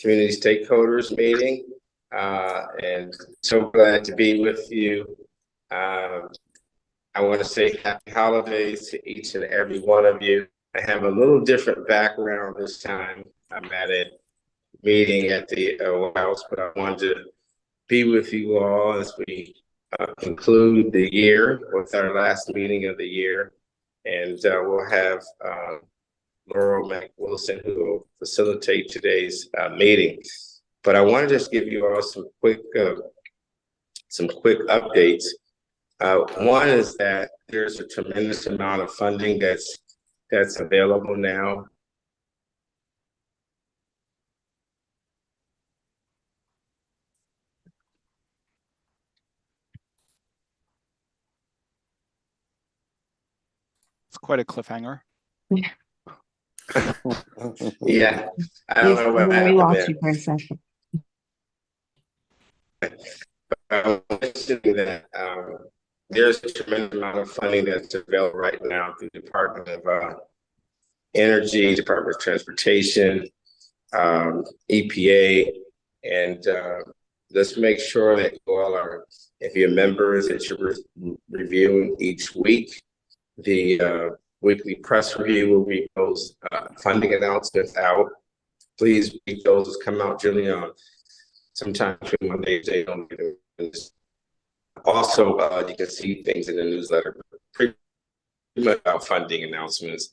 community stakeholders meeting. And so glad to be with you. I want to say happy holidays to each and every one of you. I have a little different background this time. I'm at a meeting at the White House, but I wanted to be with you all as we conclude the year with our last meeting of the year. And we'll have Laurel Mack-Wilson, who will facilitate today's meeting. But I want to just give you all some quick updates. One is that there's a tremendous amount of funding that's available now. It's quite a cliffhanger. Yeah, I don't know what we lost you for a second. I mentioned that there's a tremendous amount of funding that's available right now through the Department of Energy, Department of Transportation, EPA, and let's make sure that you all are, if you're members, that you're reviewing each week. The weekly press review will read those funding announcements out. Please read those come out generally on sometime between Monday and Tuesday. Also, you can see things in the newsletter pretty much about funding announcements.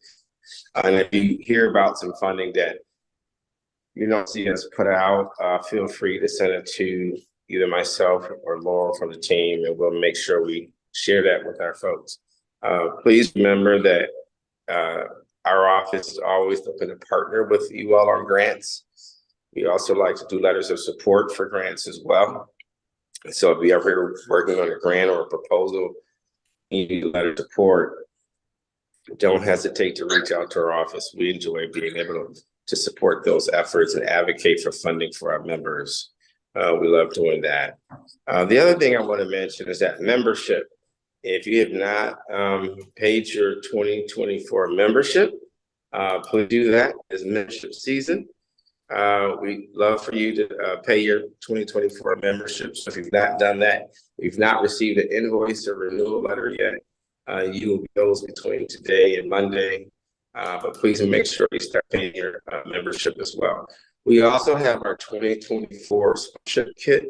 And if you hear about some funding that you don't see us put out, feel free to send it to either myself or Laurel from the team, and we'll make sure we share that with our folks. Please remember that our office is always looking to partner with you all on grants. We also like to do letters of support for grants as well. So if you're ever working on a grant or a proposal, you need a letter of support, don't hesitate to reach out to our office. We enjoy being able to support those efforts and advocate for funding for our members. We love doing that. The other thing I want to mention is that membership. If you have not paid your 2024 membership, please do that. It's membership season. We'd love for you to pay your 2024 membership. So if you've not done that, if you've not received an invoice or renewal letter yet, you will be those between today and Monday. But please make sure you start paying your membership as well. We also have our 2024 sponsorship kit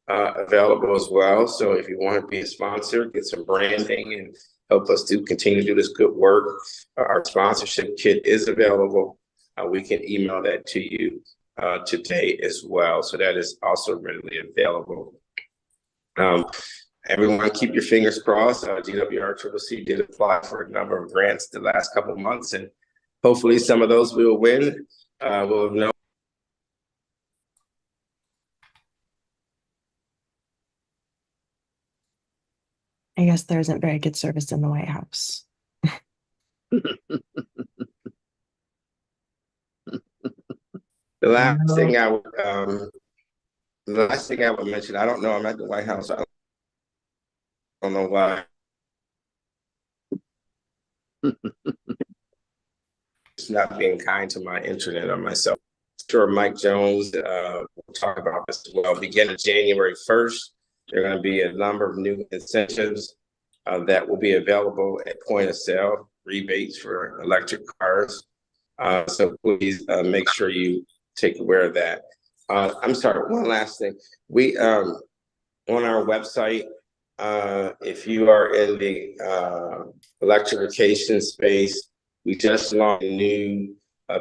available as well. So if you want to be a sponsor, get some branding and help us to continue to do this good work, our sponsorship kit is available. We can email that to you today as well. So that is also readily available. Everyone keep your fingers crossed. GWRCCC did apply for a number of grants the last couple of months, and hopefully some of those we'll win. We'll know. I guess there isn't very good service in the White House. The last thing I would mention, I don't know, I'm at the White House. I don't know why. It's not being kind to my internet or myself. Sure, Mike Jones will talk about this as well. Beginning January 1st, there are going to be a number of new incentives that will be available at point of sale, rebates for electric cars. So please make sure you take aware of that. I'm sorry, one last thing. We on our website, if you are in the electrification space, we just launched a new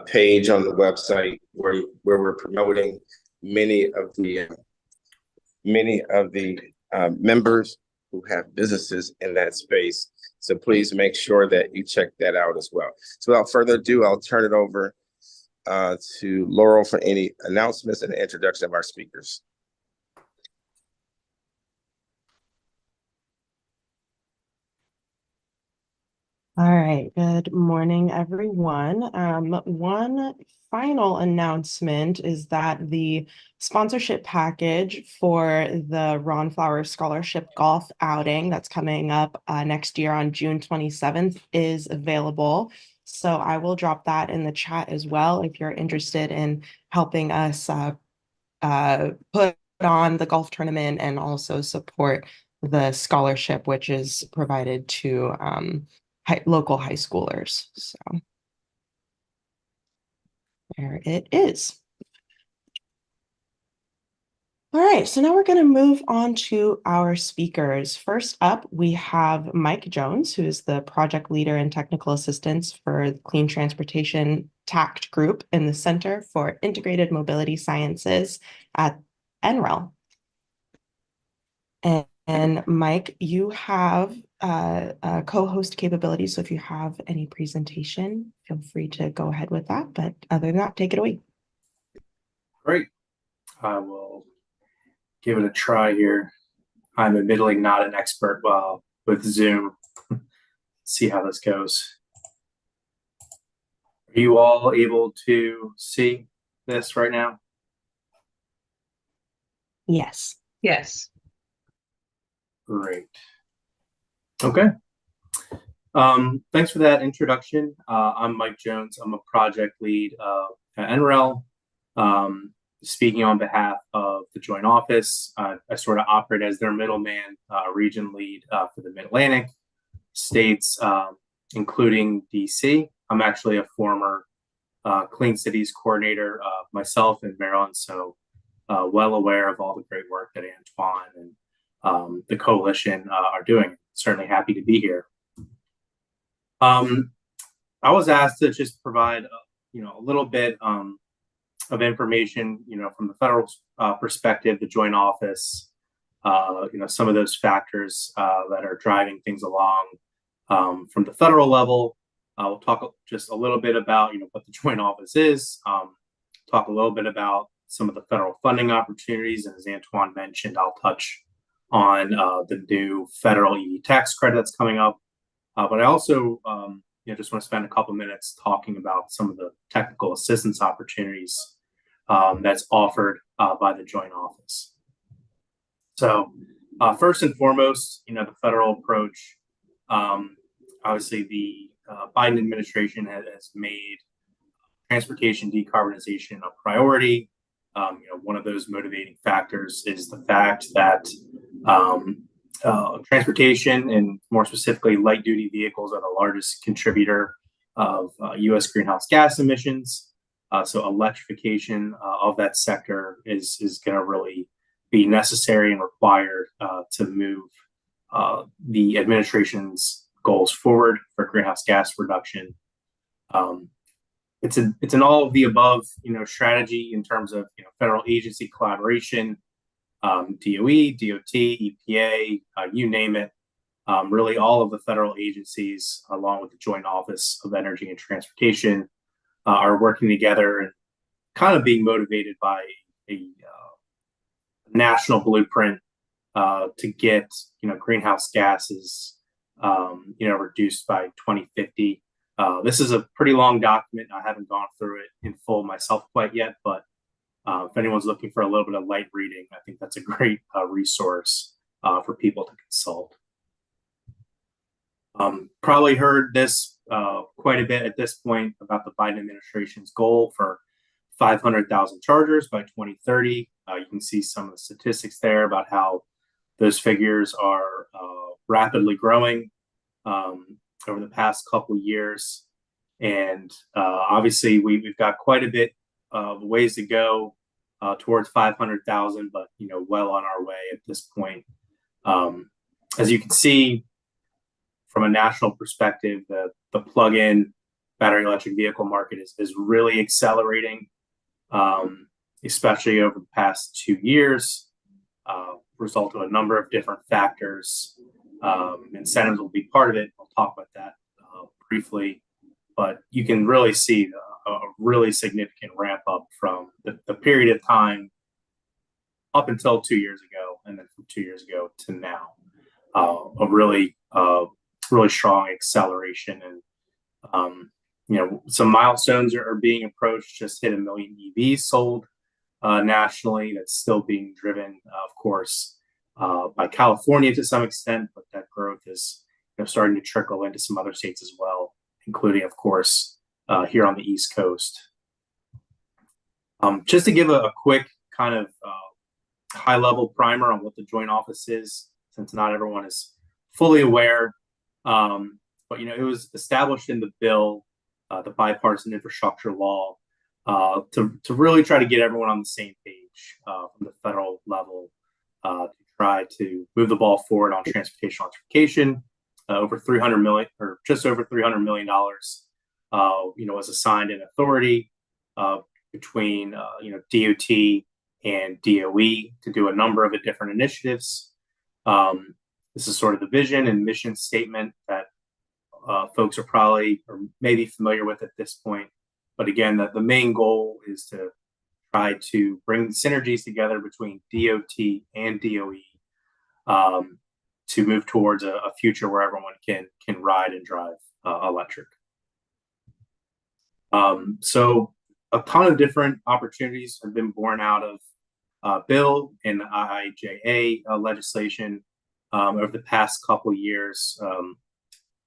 page on the website where we're promoting many of the members who have businesses in that space. So please make sure that you check that out as well. So without further ado, I'll turn it over to Laurel for any announcements and the introduction of our speakers. All right, good morning, everyone. One final announcement is that the sponsorship package for the Ron Flowers Scholarship Golf Outing that's coming up next year on June 27th is available. So I will drop that in the chat as well if you're interested in helping us put on the golf tournament and also support the scholarship, which is provided to local high schoolers. So there it is. All right, so now we're going to move on to our speakers. First up, we have Mike Jones, who is the project leader and technical assistance for the Clean Transportation TACT Group in the Center for Integrated Mobility Sciences at NREL. And Mike, you have co-host capabilities, so if you have any presentation, feel free to go ahead with that. But other than that, take it away. Great. I will give it a try here. I'm admittedly not an expert with Zoom. See how this goes. Are you all able to see this right now? Yes. Yes. Great. Okay. Thanks for that introduction. I'm Mike Jones. I'm a project lead at NREL. Speaking on behalf of the Joint Office, I sort of operate as their middleman, region lead for the Mid-Atlantic states, including DC. I'm actually a former Clean Cities coordinator myself in Maryland, so well aware of all the great work that Antoine and the coalition are doing. Certainly happy to be here. I was asked to just provide a little bit of information, from the federal perspective, the Joint Office, some of those factors that are driving things along from the federal level. We'll talk just a little bit about, what the Joint Office is, talk a little bit about some of the federal funding opportunities. And as Antoine mentioned, I'll touch on the new federal EV tax credit that's coming up. But I also, just want to spend a couple minutes talking about some of the technical assistance opportunities that's offered by the Joint Office. So first and foremost, the federal approach, obviously the Biden administration has made transportation decarbonization a priority. One of those motivating factors is the fact that transportation, and more specifically light duty vehicles, are the largest contributor of U.S. greenhouse gas emissions. So electrification of that sector is going to really be necessary and required to move the administration's goals forward for greenhouse gas reduction. It's an all of the above, strategy in terms of federal agency collaboration, DOE, DOT, EPA, you name it. Really, all of the federal agencies, along with the Joint Office of Energy and Transportation, are working together and kind of being motivated by a national blueprint to get greenhouse gases reduced by 2050. This is a pretty long document. I haven't gone through it in full myself quite yet, but if anyone's looking for a little bit of light reading, I think that's a great resource for people to consult. Probably heard this quite a bit at this point about the Biden administration's goal for 500,000 chargers by 2030. You can see some of the statistics there about how those figures are rapidly growing over the past couple of years. And obviously, we've got quite a bit of ways to go towards 500,000, but well on our way at this point. As you can see, from a national perspective, the plug-in battery electric vehicle market is really accelerating, especially over the past 2 years, result of a number of different factors. Incentives will be part of it. I'll talk about that briefly, but you can really see a really significant ramp up from the period of time up until 2 years ago, and then from 2 years ago to now, a really strong acceleration. And some milestones are being approached. Just hit 1 million EVs sold nationally. That's still being driven, of course, by California to some extent, but that growth is starting to trickle into some other states as well. including, of course, here on the East Coast. Just to give a quick kind of high-level primer on what the Joint Office is, since not everyone is fully aware. But it was established in the bill, the bipartisan infrastructure law, to really try to get everyone on the same page from the federal level, to try to move the ball forward on transportation electrification. Over 300 million, or just over $300 million, was assigned an authority between DOT and DOE to do a number of different initiatives. This is sort of the vision and mission statement that folks are probably or maybe familiar with at this point. But again, the main goal is to try to bring synergies together between DOT and DOE to move towards a future where everyone can ride and drive electric. So a ton of different opportunities have been born out of bill and IIJA legislation over the past couple of years.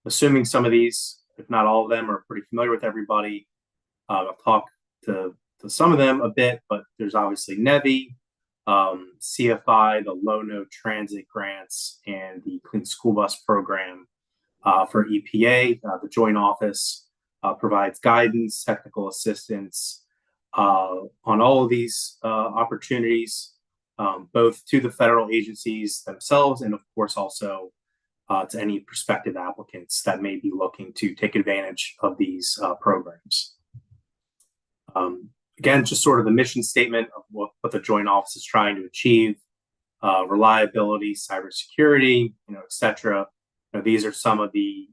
Assuming some of these, if not all of them, are pretty familiar with everybody. I'll talk to some of them a bit, but there's obviously NEVI, CFI, the Low No Transit Grants, and the Clean School Bus Program for EPA. The Joint Office provides guidance, technical assistance on all of these opportunities, both to the federal agencies themselves and, of course, also to any prospective applicants that may be looking to take advantage of these programs. Again, just sort of the mission statement of what the Joint Office is trying to achieve: reliability, cybersecurity, et cetera. These are some of the,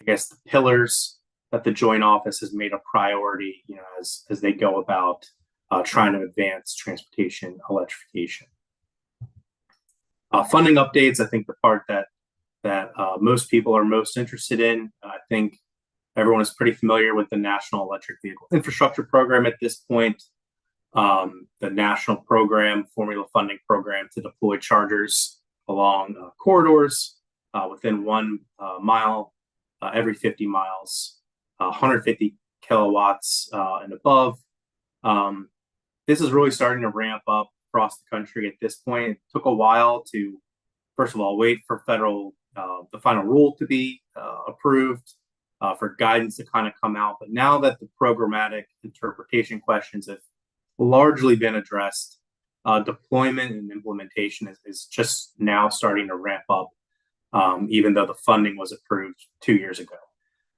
the pillars that the Joint Office has made a priority, as they go about trying to advance transportation electrification. Funding updates, I think the part that most people are most interested in. I think everyone is pretty familiar with the National Electric Vehicle Infrastructure Program at this point. The national program, formula funding program to deploy chargers along corridors within 1 mile every 50 miles, 150 kilowatts and above. This is really starting to ramp up across the country at this point. It took a while to, first of all, wait for the final rule to be approved, for guidance to kind of come out. But now that the programmatic interpretation questions have largely been addressed, deployment and implementation is just now starting to ramp up, even though the funding was approved 2 years ago.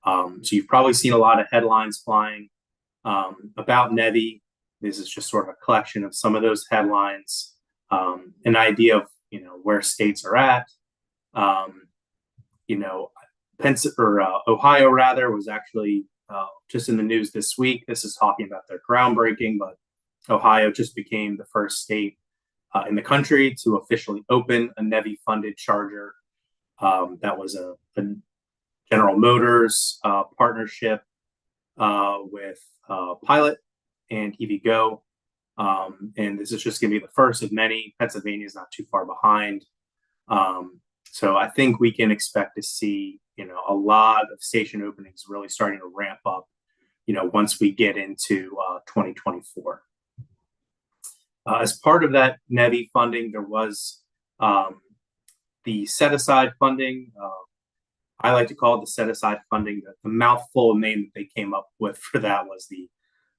So you've probably seen a lot of headlines flying about NEVI. This is just sort of a collection of some of those headlines, an idea of where states are at. Ohio rather was actually just in the news this week. This is talking about their groundbreaking, but Ohio just became the first state in the country to officially open a NEVI-funded charger. That was a General Motors partnership with Pilot and EVgo. And this is just going to be the first of many. Pennsylvania is not too far behind. So I think we can expect to see, a lot of station openings really starting to ramp up, once we get into 2024. As part of that NEVI funding, there was the set-aside funding. I like to call it the set-aside funding. The mouthful name that they came up with for that was the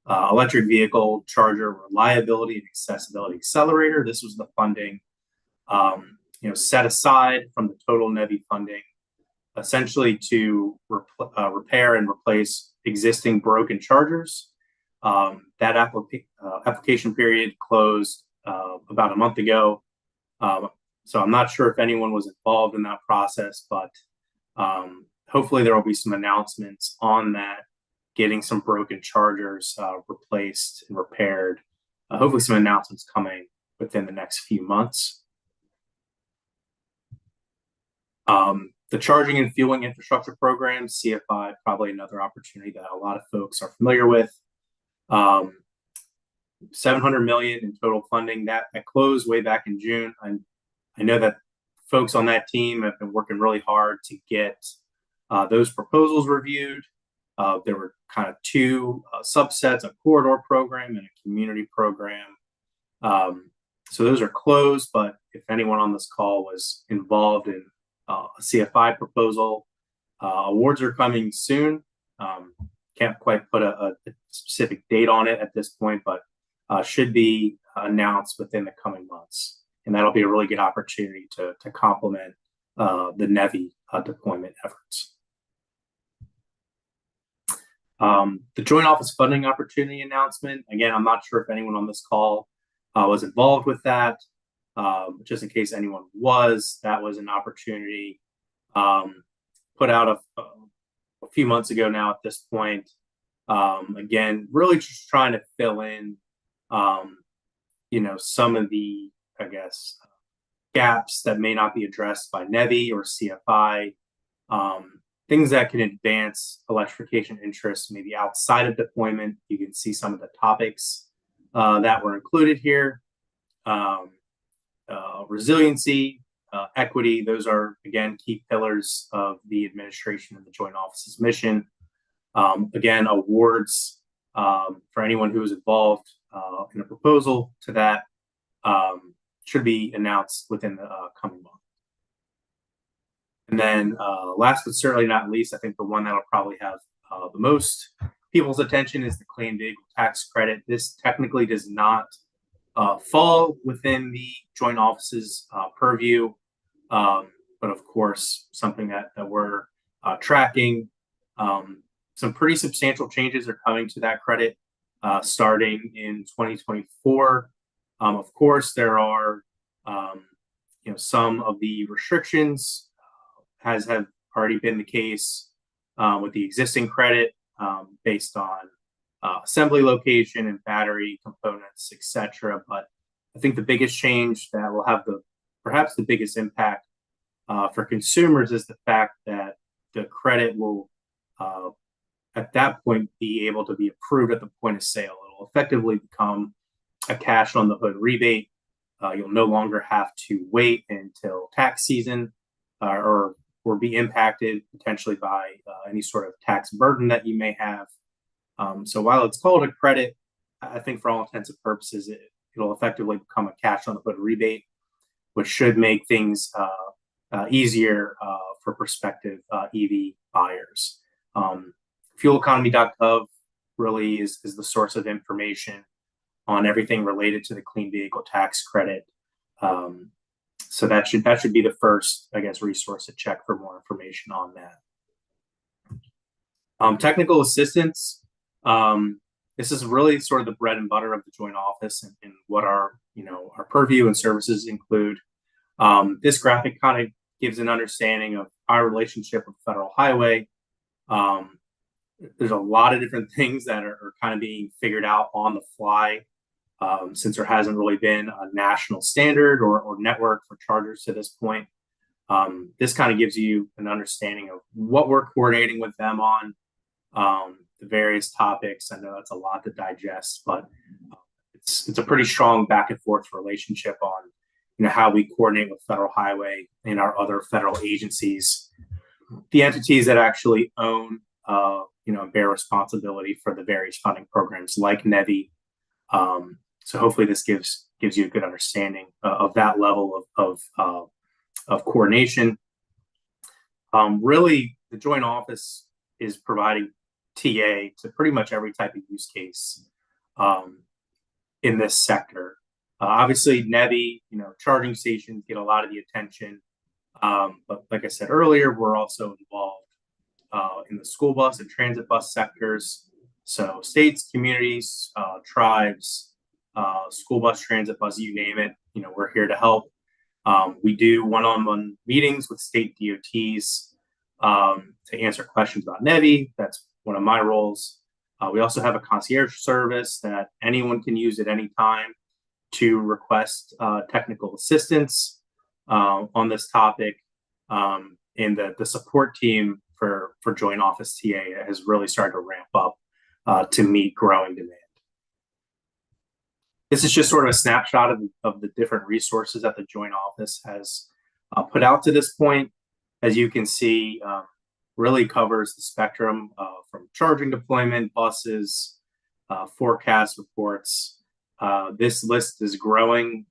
Electric Vehicle Charger Reliability and Accessibility Accelerator. This was the funding, set aside from the total NEVI funding, essentially to repair and replace existing broken chargers. That application period closed about a month ago. So I'm not sure if anyone was involved in that process, but hopefully there will be some announcements on that, getting some broken chargers replaced and repaired. Hopefully some announcements coming within the next few months. The Charging and Fueling Infrastructure Program, CFI, probably another opportunity that a lot of folks are familiar with. $700 million in total funding that closed way back in June. I know that folks on that team have been working really hard to get those proposals reviewed. There were kind of two subsets, a corridor program and a community program. So those are closed, but if anyone on this call was involved in a CFI proposal, awards are coming soon. Can't quite put a specific date on it at this point, but should be announced within the coming months. And that'll be a really good opportunity to complement the NEVI deployment efforts. The Joint Office Funding Opportunity announcement, again, I'm not sure if anyone on this call was involved with that. Just in case anyone was, that was an opportunity put out a few months ago now at this point. Again, really just trying to fill in, some of the, I guess, gaps that may not be addressed by NEVI or CFI, things that can advance electrification interests maybe outside of deployment. You can see some of the topics that were included here. Resiliency, equity, those are, again, key pillars of the administration of the Joint Office's mission. Again, awards for anyone who is involved in a proposal to that should be announced within the coming month. And then last but certainly not least, I think the one that'll probably have the most people's attention is the clean vehicle tax credit. This technically does not fall within the Joint Office's purview, but of course, something that we're tracking. Some pretty substantial changes are coming to that credit starting in 2024. Of course, there are some of the restrictions have already been the case with the existing credit based on assembly location and battery components, etc. But I think the biggest change that will have perhaps the biggest impact for consumers is the fact that the credit will at that point be able to be approved at the point of sale. It'll effectively become a cash on the hood rebate. You'll no longer have to wait until tax season or be impacted potentially by any sort of tax burden that you may have. So while it's called a credit, I think for all intents and purposes, it'll effectively become a cash on the hood rebate, which should make things easier for prospective EV buyers. Fueleconomy.gov really is the source of information on everything related to the clean vehicle tax credit. So that should be the first, I guess, resource to check for more information on that. Technical assistance. This is really sort of the bread and butter of the Joint Office and what our purview and services include. This graphic kind of gives an understanding of our relationship with Federal Highway. There's a lot of different things that are kind of being figured out on the fly since there hasn't really been a national standard or network for chargers to this point. This kind of gives you an understanding of what we're coordinating with them on, the various topics. I know that's a lot to digest, but it's a pretty strong back and forth relationship on how we coordinate with Federal Highway and our other federal agencies, the entities that actually own bear responsibility for the various funding programs like NEVI. So hopefully this gives you a good understanding of that level of coordination. Really, the Joint Office is providing TA to pretty much every type of use case in this sector. Obviously, NEVI, charging stations get a lot of the attention. But like I said earlier, we're also involved in the school bus and transit bus sectors. So states, communities, tribes, school bus, transit bus, you name it, we're here to help. We do one-on-one meetings with state DOTs to answer questions about NEVI. That's one of my roles. We also have a concierge service that anyone can use at any time to request technical assistance on this topic. And the support team for Joint Office TA has really started to ramp up to meet growing demand. This is just sort of a snapshot of the different resources that the Joint Office has put out to this point. As you can see, really covers the spectrum from charging deployment, buses, forecast reports. This list is growing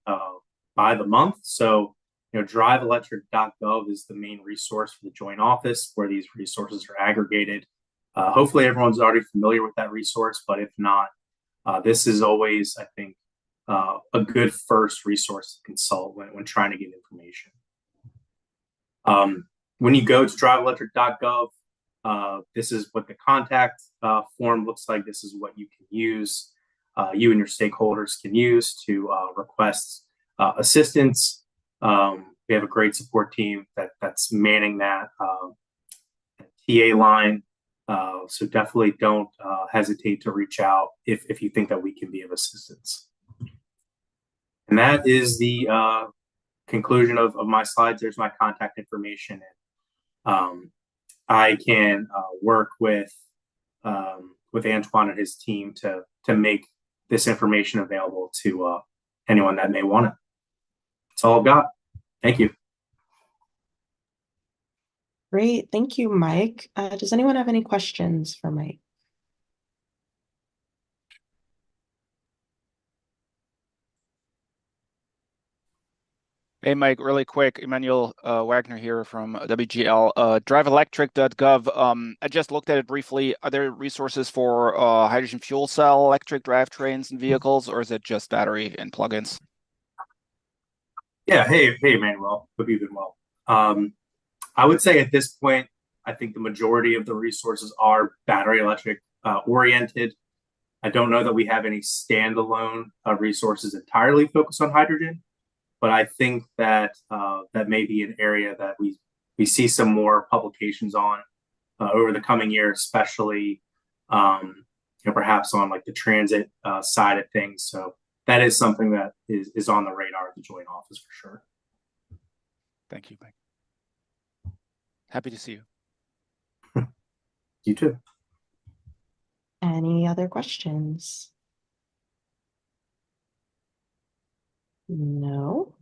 by the month. So, driveelectric.gov is the main resource for the joint office where these resources are aggregated. Hopefully everyone's already familiar with that resource, but if not, this is always, I think, a good first resource to consult when trying to get information. When you go to driveelectric.gov, this is what the contact form looks like. This is what you can use, you and your stakeholders can use to request assistance. We have a great support team that's manning that TA line. So definitely don't hesitate to reach out if you think that we can be of assistance. And that is the conclusion of my slides. There's my contact information. And I can work with Antoine and his team to make this information available to anyone that may want it. That's all I've got. Thank you. Great. Thank you, Mike. Does anyone have any questions for Mike? Hey, Mike, really quick. Emmanuel Wagner here from WGL. Driveelectric.gov. I just looked at it briefly. Are there resources for hydrogen fuel cell electric drivetrains and vehicles, or is it just battery and plugins? Yeah. Hey, Emmanuel. Hope you've been well. I would say at this point, I think the majority of the resources are battery electric oriented. I don't know that we have any standalone resources entirely focused on hydrogen. But I think that that may be an area that we see some more publications on over the coming year, especially perhaps on like the transit side of things. So that is something that is on the radar of the joint office for sure. Thank you, Mike. Happy to see you. You too. Any other questions? No.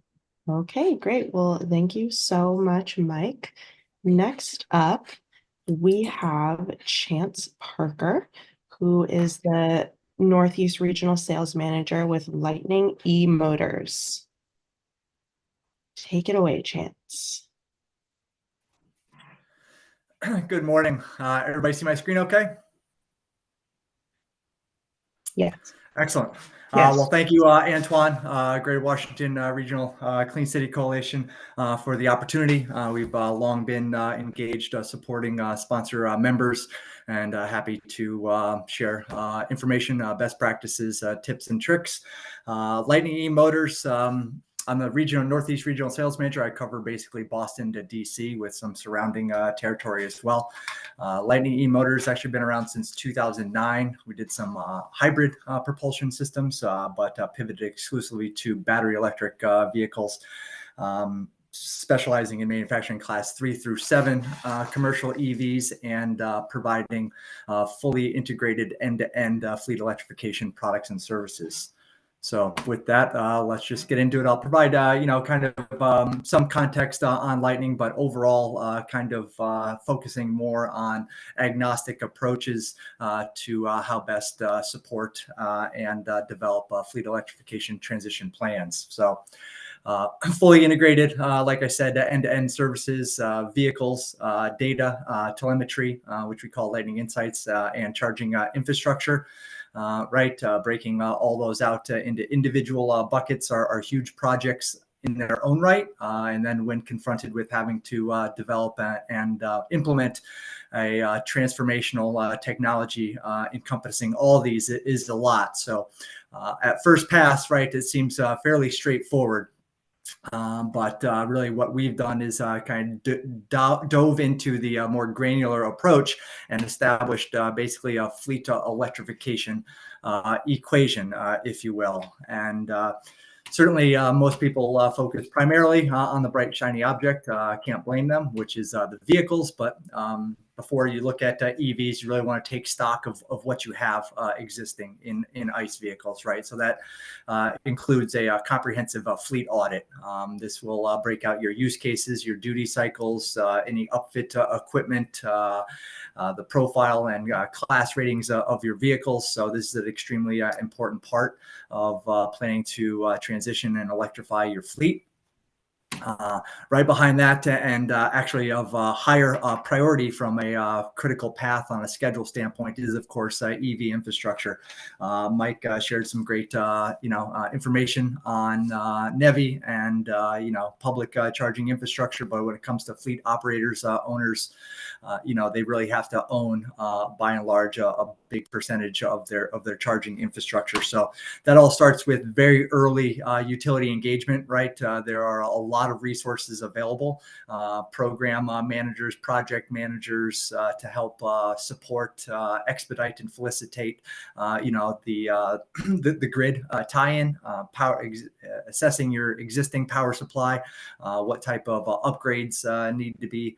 Okay, great. Well, thank you so much, Mike. Next up, we have Chance Parker, who is the Northeast Regional Sales Manager with Lightning E-Motors. Take it away, Chance. Good morning. Everybody see my screen okay? Yes. Excellent. Yes. Well, thank you, Antoine, Greater Washington Regional Clean City Coalition, for the opportunity. We've long been engaged supporting sponsor members, and happy to share information, best practices, tips, and tricks. Lightning E-Motors. I'm the Northeast Regional Sales Manager. I cover basically Boston to DC with some surrounding territory as well. Lightning E-Motors actually been around since 2009. We did some hybrid propulsion systems, but pivoted exclusively to battery electric vehicles, specializing in manufacturing class 3 through 7 commercial EVs and providing fully integrated end-to-end fleet electrification products and services. So with that, let's just get into it. I'll provide, kind of some context on Lightning, but overall kind of focusing more on agnostic approaches to how best support and develop fleet electrification transition plans. So fully integrated, like I said, end-to-end services, vehicles, data, telemetry, which we call Lightning Insights, and charging infrastructure. Breaking all those out into individual buckets are huge projects in their own right. And then when confronted with having to develop and implement a transformational technology encompassing all these, it is a lot. So at first pass, it seems fairly straightforward. But really what we've done is kind of dove into the more granular approach and established basically a fleet electrification equation, if you will. And certainly most people focus primarily on the bright, shiny object. Can't blame them, which is the vehicles. But before you look at EVs, you really want to take stock of what you have existing in ICE vehicles, right? So that includes a comprehensive fleet audit. This will break out your use cases, your duty cycles, any upfit equipment, the profile and class ratings of your vehicles. So this is an extremely important part of planning to transition and electrify your fleet. Right behind that, and actually of higher priority from a critical path on a schedule standpoint, is of course EV infrastructure. Mike shared some great information on NEVI and public charging infrastructure. But when it comes to fleet operators, owners, they really have to own by and large a big percentage of their charging infrastructure. So that all starts with very early utility engagement, right? There are a lot of resources available, program managers, project managers to help support, expedite, and felicitate, the grid tie-in, assessing your existing power supply, what type of upgrades need to be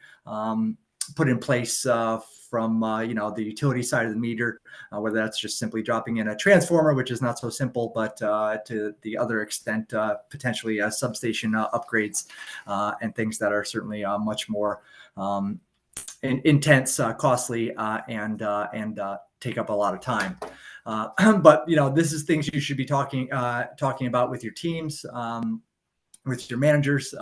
put in place from the utility side of the meter, whether that's just simply dropping in a transformer, which is not so simple, but to the other extent, potentially substation upgrades and things that are certainly much more intense, costly, and take up a lot of time. But this is things you should be talking about with your teams, with your managers,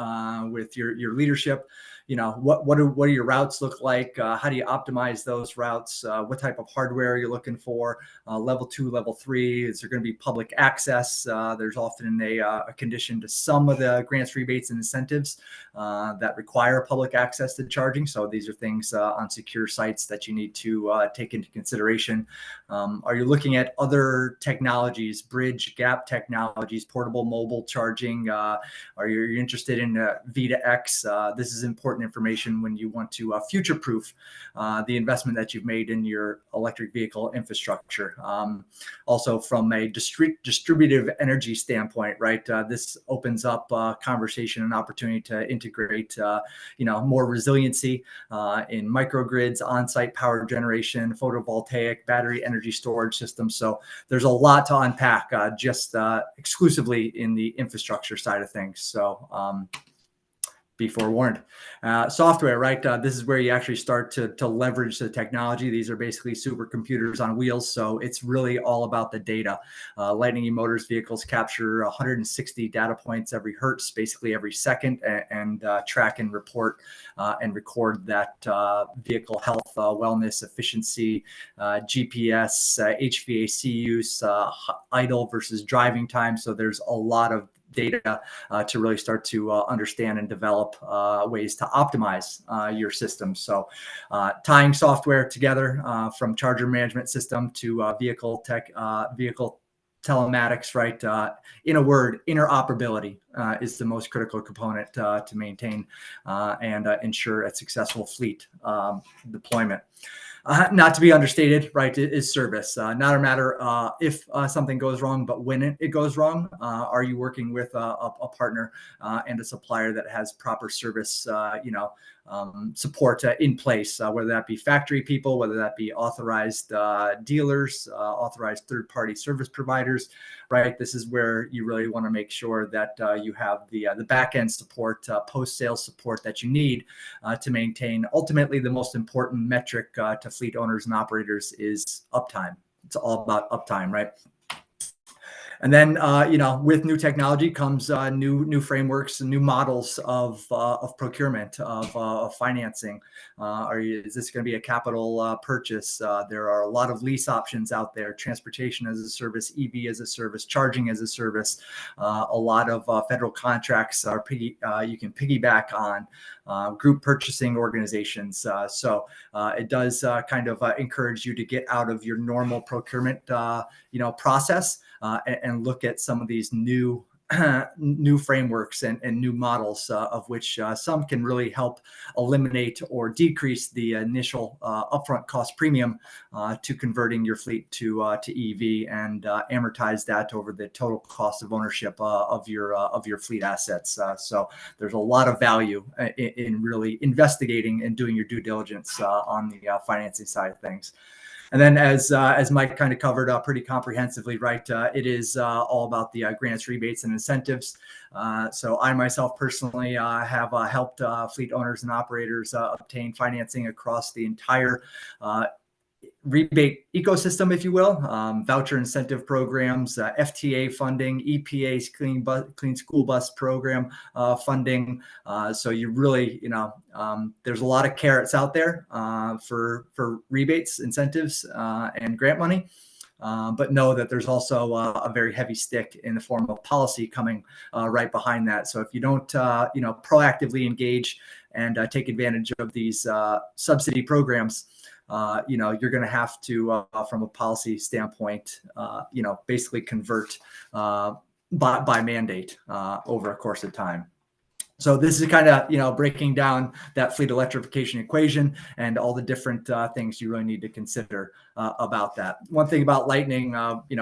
with your leadership. What do your routes look like? How do you optimize those routes? What type of hardware are you looking for? Level 2, level 3, is there going to be public access? There's often a condition to some of the grants, rebates, and incentives that require public access to charging. So these are things on secure sites that you need to take into consideration. Are you looking at other technologies, bridge gap technologies, portable mobile charging? Are you interested in V2X? This is important information when you want to future-proof the investment that you've made in your electric vehicle infrastructure. Also, from a distributive energy standpoint, right? This opens up conversation and opportunity to integrate, more resiliency in microgrids, on-site power generation, photovoltaic, battery energy storage systems. So there's a lot to unpack just exclusively in the infrastructure side of things. So be forewarned. Software, right? This is where you actually start to leverage the technology. These are basically supercomputers on wheels. So it's really all about the data. Lightning eMotors vehicles capture 160 data points every hertz, basically every second, and track and report and record that vehicle health, wellness, efficiency, GPS, HVAC use, idle versus driving time. So there's a lot of data to really start to understand and develop ways to optimize your system. So tying software together from charger management system to vehicle telematics, right? In a word, interoperability is the most critical component to maintain and ensure a successful fleet deployment. Not to be understated, right, is service. Not a matter if something goes wrong, but when it goes wrong. Are you working with a partner and a supplier that has proper service, support in place, whether that be factory people, whether that be authorized dealers, authorized third-party service providers, right? This is where you really want to make sure that you have the back-end support, post-sales support that you need to maintain. Ultimately, the most important metric to fleet owners and operators is uptime. It's all about uptime, right? And then, with new technology comes new frameworks and new models of procurement, of financing. Is this going to be a capital purchase? There are a lot of lease options out there: transportation as a service, EV as a service, charging as a service. A lot of federal contracts are you can piggyback on group purchasing organizations. So it does kind of encourage you to get out of your normal procurement, process. And look at some of these new new frameworks and new models, of which some can really help eliminate or decrease the initial upfront cost premium to converting your fleet to EV, and amortize that over the total cost of ownership of your fleet assets. So there's a lot of value in really investigating and doing your due diligence on the financing side of things. And then, as Mike kind of covered pretty comprehensively, right, it is all about the grants, rebates, and incentives. So I myself personally have helped fleet owners and operators obtain financing across the entire rebate ecosystem, if you will, voucher incentive programs, FTA funding, EPA's clean school bus program funding. So you really, there's a lot of carrots out there for rebates, incentives, and grant money. But know that there's also a very heavy stick in the form of policy coming right behind that. So if you don't, proactively engage and take advantage of these subsidy programs, you're going to have to, from a policy standpoint, basically convert by mandate over a course of time. So this is kind of, breaking down that fleet electrification equation and all the different things you really need to consider about that. One thing about Lightning,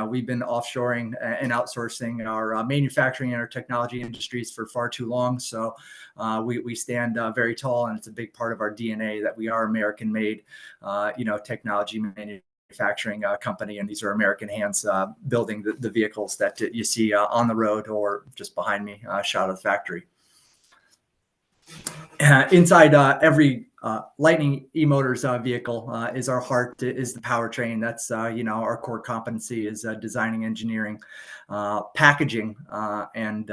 we've been offshoring and outsourcing our manufacturing and our technology industries for far too long. So we stand very tall, and it's a big part of our DNA that we are American-made, technology manufacturing company, and these are American hands building the vehicles that you see on the road or just behind me, shot of the factory. Inside every Lightning e-motors vehicle is our heart, is the powertrain. That's our core competency is designing, engineering, packaging, and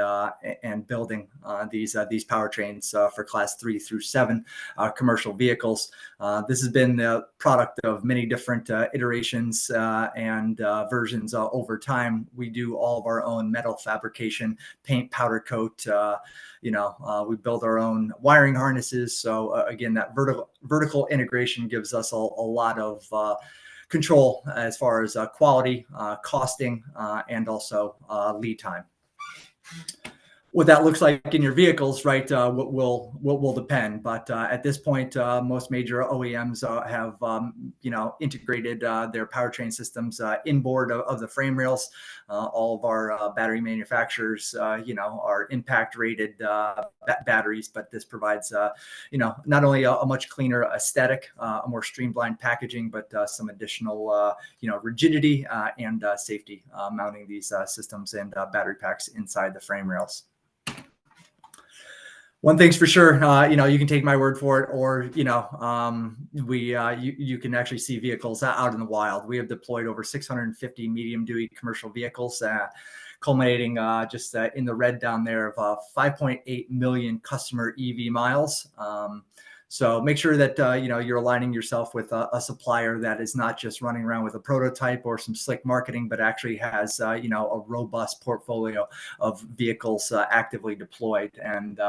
building these powertrains for class 3 through 7 commercial vehicles. This has been the product of many different iterations and versions over time. We do all of our own metal fabrication, paint, powder coat. We build our own wiring harnesses. So again, that vertical integration gives us a lot of control as far as quality, costing, and also lead time. What that looks like in your vehicles, right, will depend. But at this point, most major OEMs have, integrated their powertrain systems inboard of the frame rails. All of our battery manufacturers, are impact rated batteries, but this provides, not only a much cleaner aesthetic, a more streamlined packaging, but some additional, rigidity and safety mounting these systems and battery packs inside the frame rails. One thing's for sure, you can take my word for it, or you can actually see vehicles out in the wild. We have deployed over 650 medium-duty commercial vehicles, culminating just in the red down there of 5.8 million customer EV miles. So make sure that you're aligning yourself with a supplier that is not just running around with a prototype or some slick marketing, but actually has a robust portfolio of vehicles actively deployed. And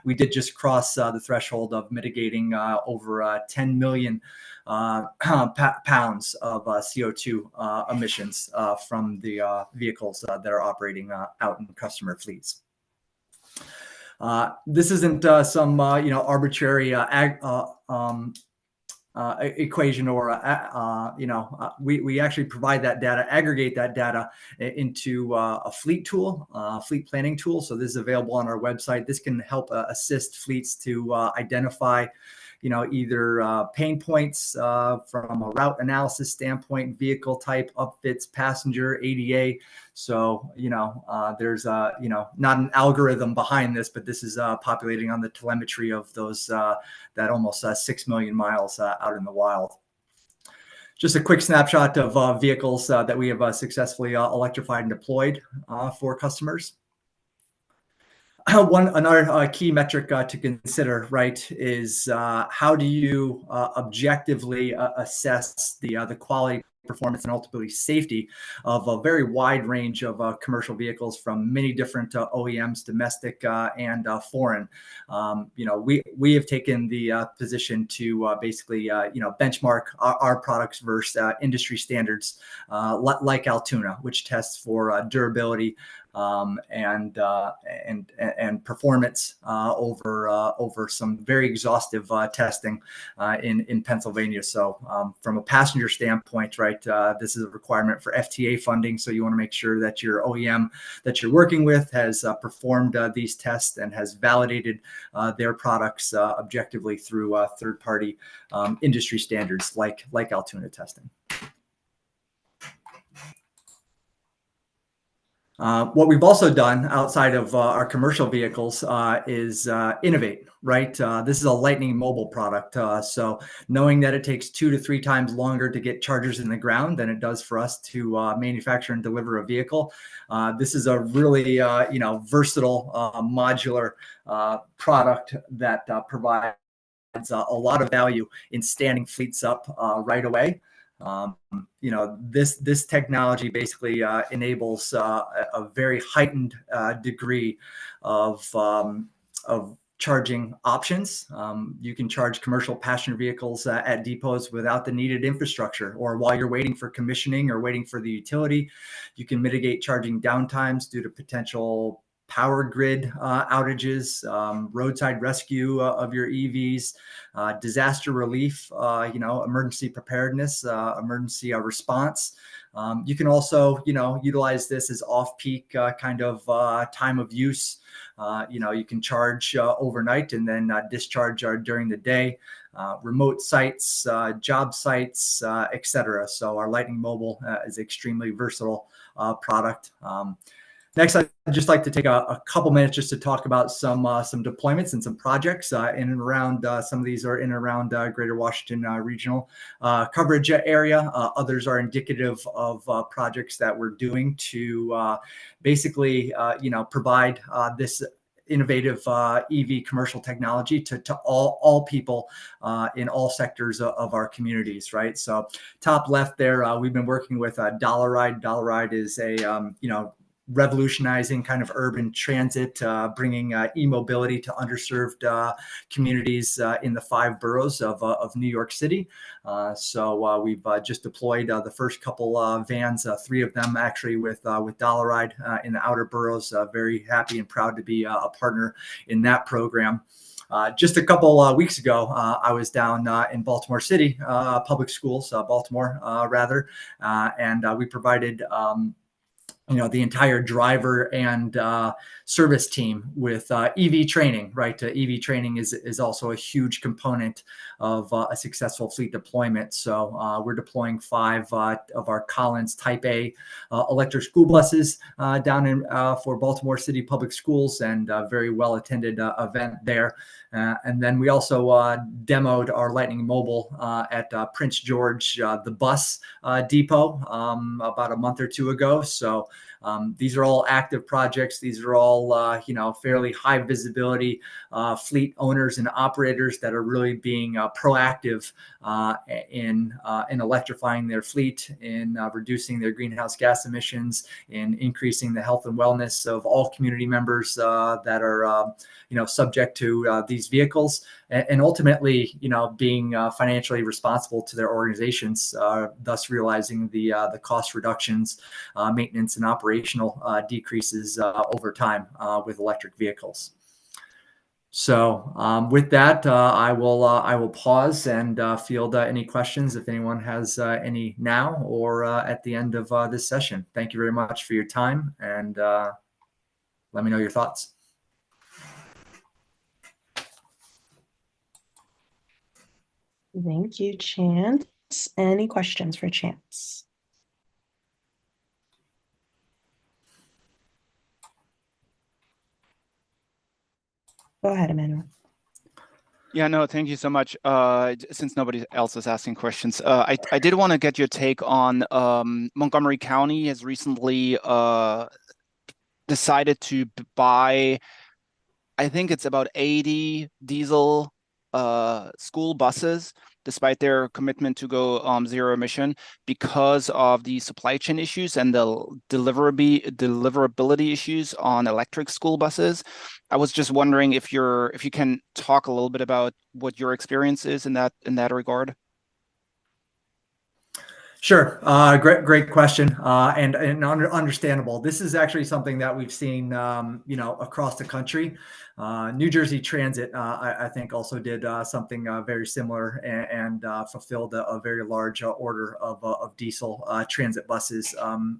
we did just cross the threshold of mitigating over 10 million pounds of CO2 emissions from the vehicles that are operating out in customer fleets. This isn't some arbitrary equation, or we actually provide that data, aggregate that data into a fleet tool, fleet planning tool. So this is available on our website. This can help assist fleets to identify either pain points from a route analysis standpoint, vehicle type, upfits, passenger, ADA. So, there's, not an algorithm behind this, but this is populating on the telemetry of those, that almost 6 million miles out in the wild. Just a quick snapshot of vehicles that we have successfully electrified and deployed for customers. Another key metric to consider, right, is how do you objectively assess the quality performance, and ultimately safety of a very wide range of commercial vehicles from many different OEMs, domestic and foreign. We have taken the position to basically benchmark our products versus industry standards like Altoona, which tests for durability and performance over some very exhaustive testing in Pennsylvania. So from a passenger standpoint, right, this is a requirement for FTA funding. So you want to make sure that your OEM that you're working with has performed these tests and has validated their products objectively through third-party industry standards like Altoona testing. What we've also done outside of our commercial vehicles is innovate, right? This is a Lightning Mobile product. So knowing that it takes 2 to 3 times longer to get chargers in the ground than it does for us to manufacture and deliver a vehicle, this is a really versatile modular product that provides a lot of value in standing fleets up right away. This technology basically enables a very heightened degree of charging options. You can charge commercial passenger vehicles at depots without the needed infrastructure, or while you're waiting for commissioning or waiting for the utility. You can mitigate charging downtimes due to potential power grid outages, roadside rescue of your EVs, disaster relief, emergency preparedness, emergency response. You can also, utilize this as off-peak kind of time of use. You can charge overnight and then discharge during the day, remote sites, job sites, etc. So our Lightning Mobile is an extremely versatile product. Next, I'd just like to take a couple minutes just to talk about some deployments and some projects in and around. Some of these are in and around Greater Washington regional coverage area. Others are indicative of projects that we're doing to basically, provide this innovative EV commercial technology to all people in all sectors of our communities, right? So top left there, we've been working with Dollaride. Dollaride is a, revolutionizing kind of urban transit, bringing e-mobility to underserved communities in the 5 boroughs of New York City. So we've just deployed the first couple vans, 3 of them actually with Dollaride in the outer boroughs. Very happy and proud to be a partner in that program. Just a couple weeks ago, I was down in Baltimore City, public schools, Baltimore rather, and we provided the entire driver and service team with EV training, right? EV training is also a huge component of a successful fleet deployment. So we're deploying 5 of our Collins Type A electric school buses down in for Baltimore City Public Schools, and a very well attended event there. And then we also demoed our Lightning Mobile at Prince George, the bus depot, about a month or 2 ago. So these are all active projects. These are all, fairly high visibility fleet owners and operators that are really being proactive in electrifying their fleet, in reducing their greenhouse gas emissions, in increasing the health and wellness of all community members that are, subject to these vehicles, and ultimately, being financially responsible to their organizations, thus realizing the cost reductions, maintenance and operational decreases over time with electric vehicles. So with that, I will pause and field any questions if anyone has any now or at the end of this session. Thank you very much for your time, and let me know your thoughts. Thank you, Chance. Any questions for Chance? Go ahead, Emmanuel. Yeah, no, thank you so much. Since nobody else is asking questions, I did want to get your take on Montgomery County has recently decided to buy, I think it's about 80 diesel school buses despite their commitment to go zero emission, because of the supply chain issues and the deliverability issues on electric school buses. I was just wondering if you can talk a little bit about what your experience is in that regard. Sure. Great question. And understandable. This is actually something that we've seen, across the country. New Jersey Transit, I think, also did something very similar and fulfilled a very large order of diesel transit buses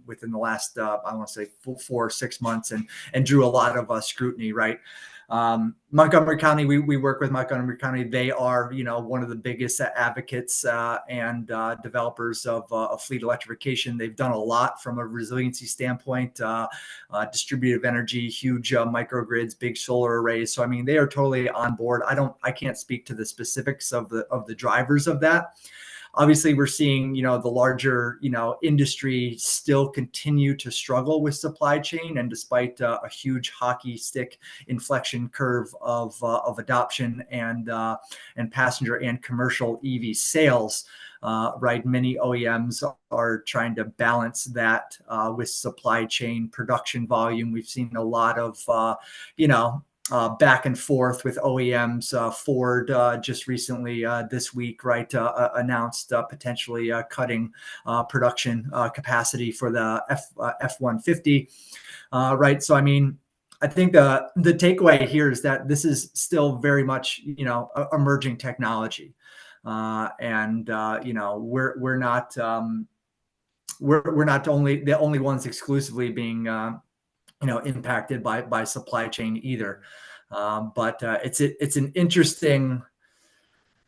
within the last, I want to say 4 or 6 months, and drew a lot of scrutiny, right? Montgomery County, we work with Montgomery County. They are, one of the biggest advocates and developers of fleet electrification. They've done a lot from a resiliency standpoint, distributed energy, huge microgrids, big solar arrays. So, I mean, they are totally on board. I can't speak to the specifics of the drivers of that. Obviously, we're seeing, the larger, industry still continue to struggle with supply chain, and despite a huge hockey stick inflection curve of adoption and passenger and commercial EV sales, right? Many OEMs are trying to balance that with supply chain production volume. We've seen a lot of, back and forth with OEMs. Ford just recently this week, right, announced potentially cutting production capacity for the F-150, right? So, I mean, I think the takeaway here is that this is still very much, emerging technology, and we're not the only ones exclusively being impacted by supply chain either. But it's an interesting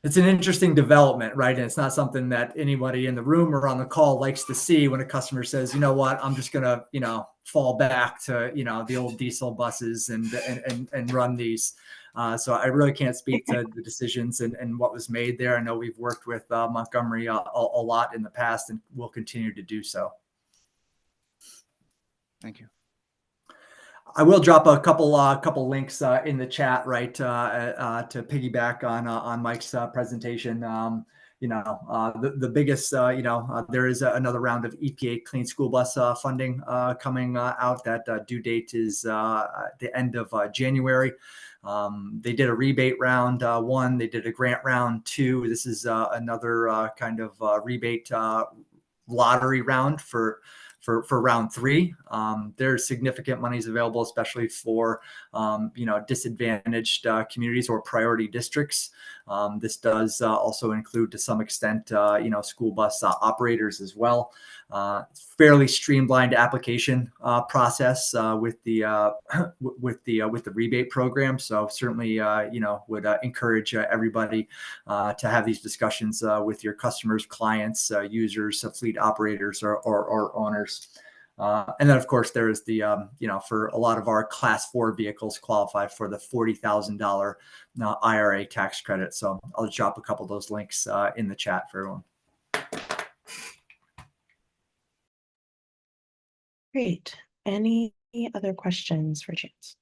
development, right? And it's not something that anybody in the room or on the call likes to see when a customer says, you know what, I'm just gonna, fall back to, the old diesel buses and run these. So I really can't speak to the decisions and what was made there. I know we've worked with Montgomery a lot in the past, and will continue to do so. Thank you. I will drop a couple links in the chat, right, to piggyback on Mike's presentation. The biggest, there is another round of EPA Clean School Bus funding coming out. That due date is the end of January. They did a rebate round 1. They did a grant round 2. This is another kind of rebate lottery round for round 3. There's significant monies available, especially for disadvantaged communities or priority districts. This does also include, to some extent, school bus operators as well. Fairly streamlined application process with the rebate program. So certainly, would encourage everybody to have these discussions with your customers, clients, users, fleet operators, or owners. And then, of course, there is the, for a lot of our Class 4 vehicles qualify for the $40,000 IRA tax credit. So I'll drop a couple of those links in the chat for everyone. Great. Any other questions for Chance?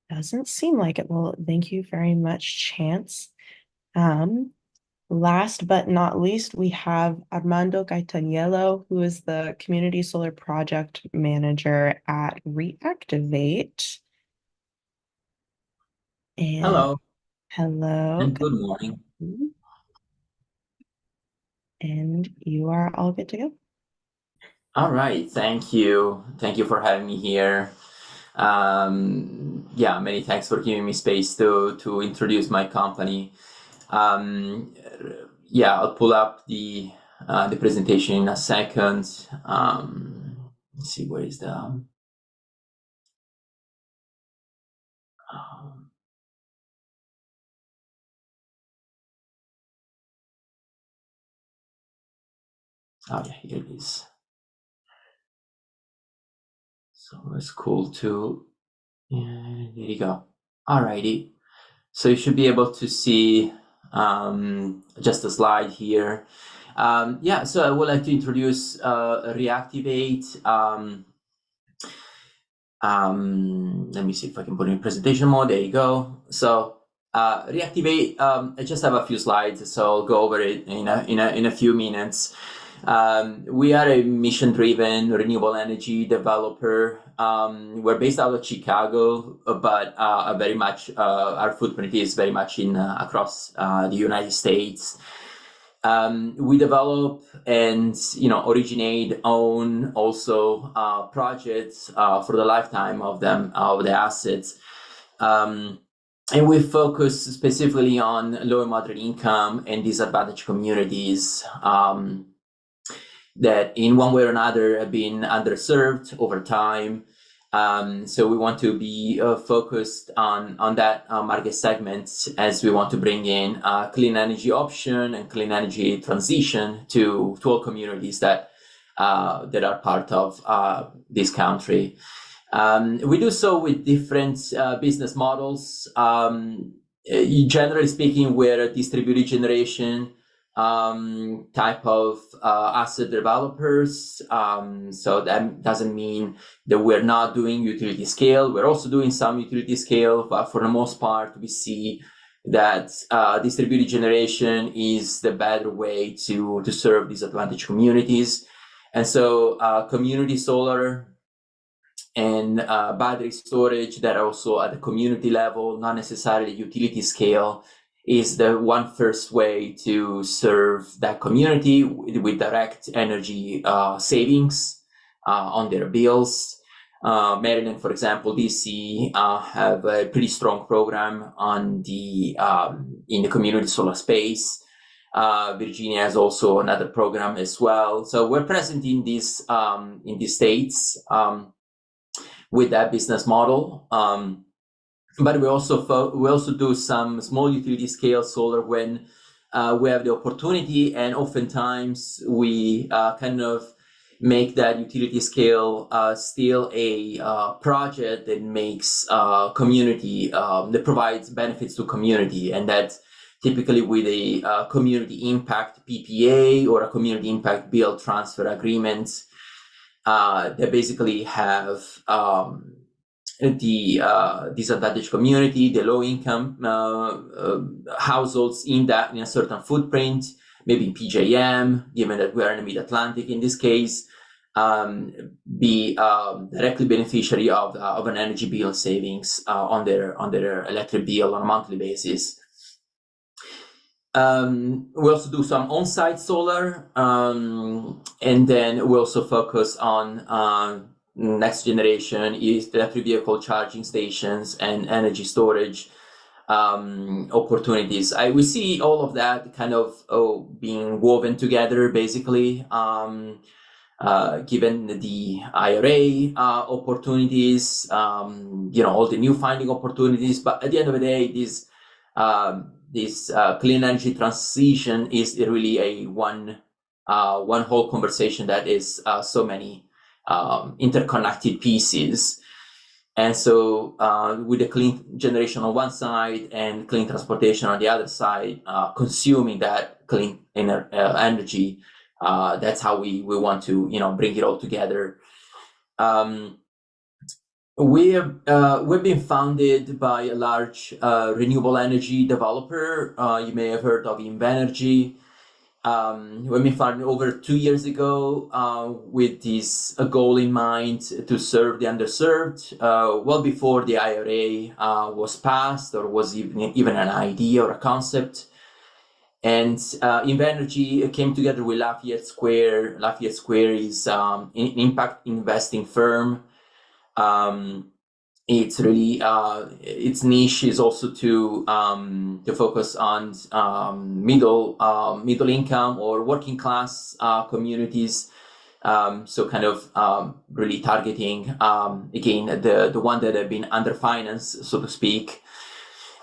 Doesn't seem like it. Well, thank you very much, Chance. Last but not least, we have Armando Gaetaniello, who is the Community Solar Project Manager at Reactivate. And Hello. Hello. And good morning. And you are all good to go. All right. Thank you. Thank you for having me here. Many thanks for giving me space to introduce my company. I'll pull up the presentation in a second. Let's see, where is the here it is. So it's cool to, there you go. All righty. So you should be able to see just a slide here. So I would like to introduce Reactivate. Let me see if I can put it in presentation mode. There you go. So reactivate. I just have a few slides, so I'll go over it in a few minutes. We are a mission-driven renewable energy developer. We're based out of Chicago, but very much our footprint is very much in across the United States. We develop and originate, own also projects for the lifetime of them, of the assets. And we focus specifically on low and moderate income and disadvantaged communities that in one way or another have been underserved over time. So we want to be focused on that market segment, as we want to bring in clean energy option and clean energy transition to all communities that are part of this country. We do so with different business models. Generally speaking, we're a distributed generation type of asset developers. So that doesn't mean that we're not doing utility scale. We're also doing some utility scale, but for the most part, we see that distributed generation is the better way to serve disadvantaged communities. And so community solar and battery storage that are also at the community level, not necessarily utility scale, is the one first way to serve that community with direct energy savings on their bills. Maryland, for example, DC have a pretty strong program on the in the community solar space. Virginia has also another program as well. So we're present in these states with that business model. But we also do some small utility scale solar when we have the opportunity, and oftentimes we kind of make that utility scale still a project that makes community, that provides benefits to community, and that typically with a community impact PPA or a community impact bill transfer agreement that basically have the disadvantaged community, the low income households in a certain footprint, maybe in PJM, given that we are in the mid-Atlantic in this case, be directly beneficiary of an energy bill savings on their electric bill on a monthly basis. We also do some on-site solar, and then we also focus on next generation is electric vehicle charging stations and energy storage opportunities. We see all of that kind of being woven together, basically, given the IRA opportunities, all the new finding opportunities. But at the end of the day, this clean energy transition is really a one whole conversation that is so many interconnected pieces. And so with the clean generation on one side and clean transportation on the other side, consuming that clean energy, that's how we want to bring it all together. We've been founded by a large renewable energy developer. You may have heard of Invenergy. When we founded over 2 years ago with this goal in mind to serve the underserved, well before the IRA was passed or was even an idea or a concept. And Invenergy came together with Lafayette Square. Lafayette Square is an impact investing firm. It's really its niche is also to focus on middle income or working class communities. So kind of really targeting again the one that have been underfinanced, so to speak.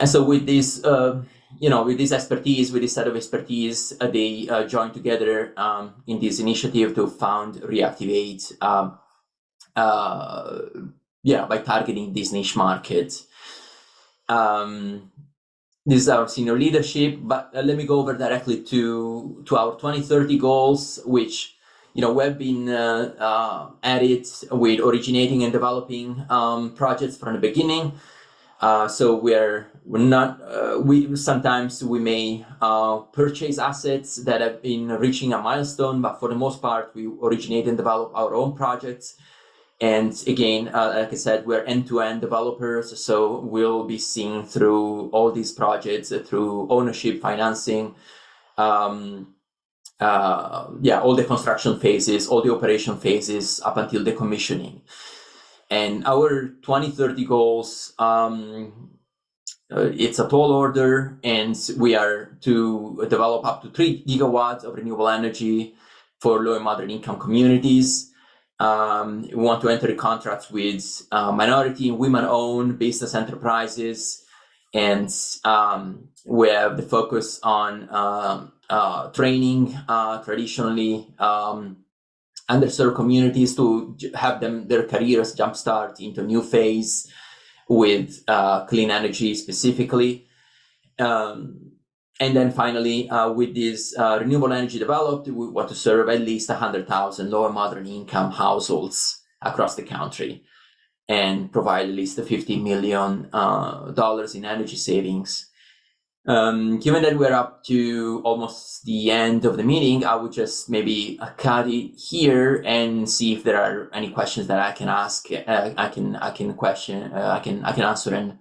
And so with this with this expertise, with this set of expertise, they joined together in this initiative to found Reactivate. By targeting this niche market. This is our senior leadership, but let me go over directly to our 2030 goals, which we've been at it with originating and developing projects from the beginning. So we're not, sometimes we may purchase assets that have been reaching a milestone, but for the most part, we originate and develop our own projects. And again, like I said, we're end-to-end developers, so we'll be seeing through all these projects through ownership, financing, all the construction phases, all the operation phases up until the commissioning. And our 2030 goals, it's a tall order, and we are to develop up to 3 gigawatts of renewable energy for low and moderate income communities. We want to enter contracts with minority and women-owned business enterprises, and we have the focus on training traditionally underserved communities to have their careers jumpstart into a new phase with clean energy specifically. And then finally, with this renewable energy developed, we want to serve at least 100,000 low and moderate income households across the country and provide at least $50 million in energy savings. Given that we're up to almost the end of the meeting, I would just maybe cut it here and see if there are any questions that I can ask. I can answer, and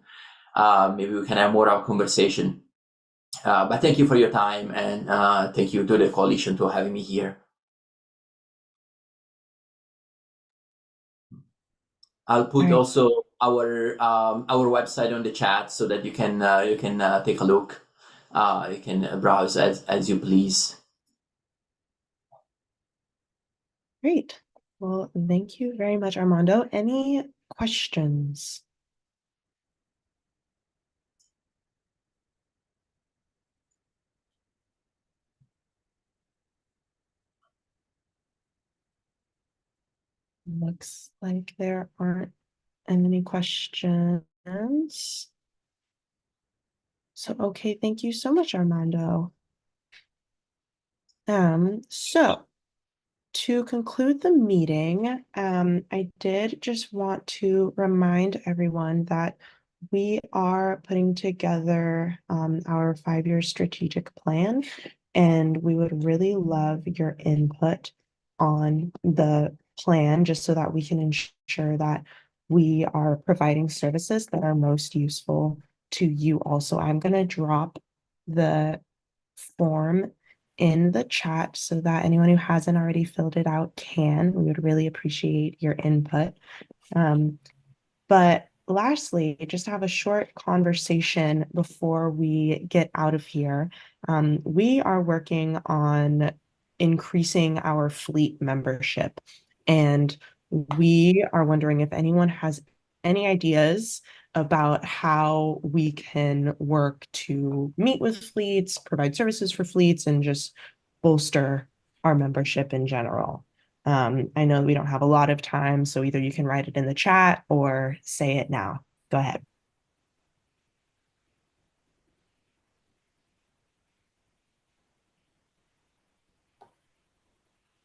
maybe we can have more of a conversation. But thank you for your time, and thank you to the coalition for having me here. I'll put also our website on the chat so that you can take a look. You can browse as you please. Great. Well, thank you very much, Armando. Any questions? Looks like there aren't any questions. So, okay, thank you so much, Armando. So to conclude the meeting, I did just want to remind everyone that we are putting together our 5-year strategic plan, and we would really love your input on the plan just so that we can ensure that we are providing services that are most useful to you also. I'm going to drop the form in the chat so that anyone who hasn't already filled it out can. We would really appreciate your input. But lastly, just to have a short conversation before we get out of here. We are working on increasing our fleet membership, and we are wondering if anyone has any ideas about how we can work to meet with fleets, provide services for fleets, and just bolster our membership in general. I know we don't have a lot of time, so either you can write it in the chat or say it now. Go ahead.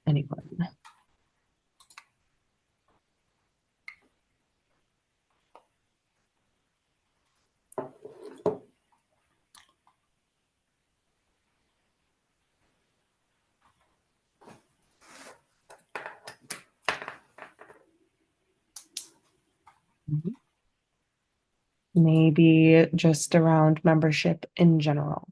Anyone? Maybe just around membership in general.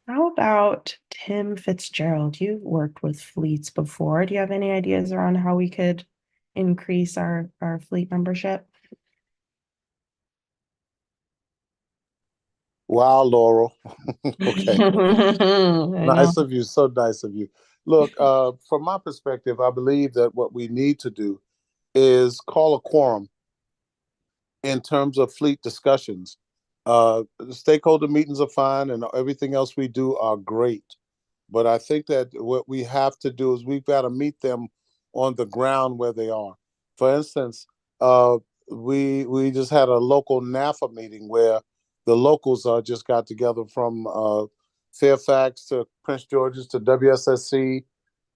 How about Tim Fitzgerald? You've worked with fleets before. Do you have any ideas around how we could increase our fleet membership? Wow, Laurel. Okay. Nice of you. So nice of you. Look, from my perspective, I believe that what we need to do is call a quorum in terms of fleet discussions. Stakeholder meetings are fine and everything else we do are great. But I think that what we have to do is we've got to meet them on the ground where they are. For instance, we just had a local NAFA meeting where the locals just got together from Fairfax to Prince George's to WSSC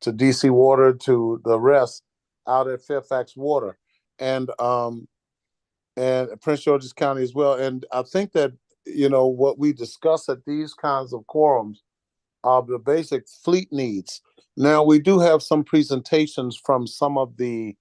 to DC Water to the rest out at Fairfax Water and Prince George's County as well. And I think that, you know, what we discuss at these kinds of quorums are the basic fleet needs. Now, we do have some presentations from some of the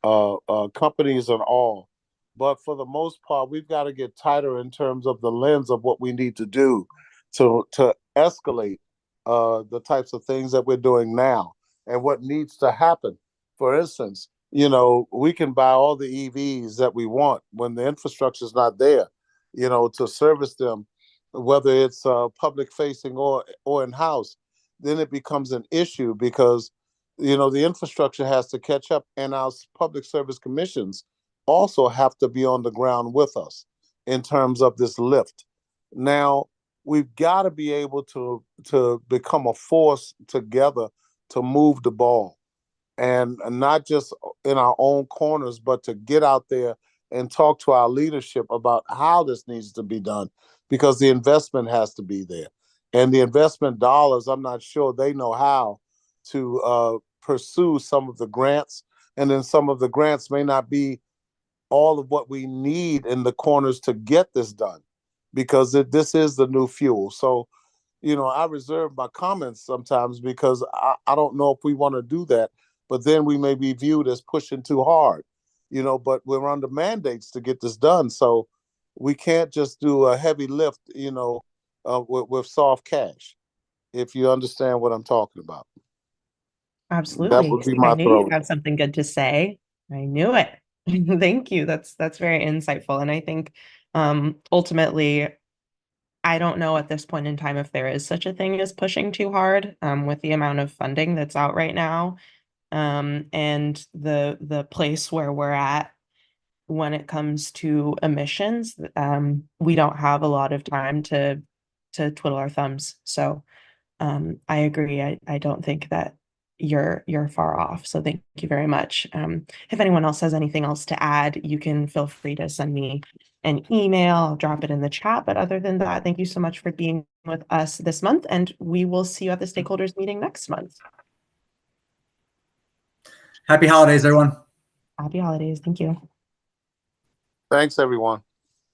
companies and all, but for the most part, we've got to get tighter in terms of the lens of what we need to do to escalate the types of things that we're doing now and what needs to happen. For instance, you know, we can buy all the EVs that we want when the infrastructure is not there, you know, to service them, whether it's public facing or in-house. Then it becomes an issue because, you know, the infrastructure has to catch up, and our public service commissions also have to be on the ground with us in terms of this lift. Now, we've got to be able to become a force together to move the ball, and not just in our own corners, but to get out there and talk to our leadership about how this needs to be done, because the investment has to be there. And the investment dollars, I'm not sure they know how to pursue some of the grants. And then some of the grants may not be all of what we need in the corners to get this done, because this is the new fuel. So, you know, I reserve my comments sometimes because I don't know if we want to do that, but then we may be viewed as pushing too hard, you know, but we're under mandates to get this done. So we can't just do a heavy lift, you know, with soft cash, if you understand what I'm talking about. Absolutely. That would be my I knew throw. you had something good to say. I knew it. Thank you. That's very insightful. And I think ultimately, I don't know at this point in time if there is such a thing as pushing too hard with the amount of funding that's out right now, and the place where we're at when it comes to emissions. We don't have a lot of time to twiddle our thumbs. So I agree. I don't think that you're far off. So thank you very much. If anyone else has anything else to add, you can feel free to send me an email. I'll drop it in the chat. But other than that, thank you so much for being with us this month, and we will see you at the stakeholders meeting next month. Happy holidays, everyone. Happy holidays. Thank you. Thanks, everyone.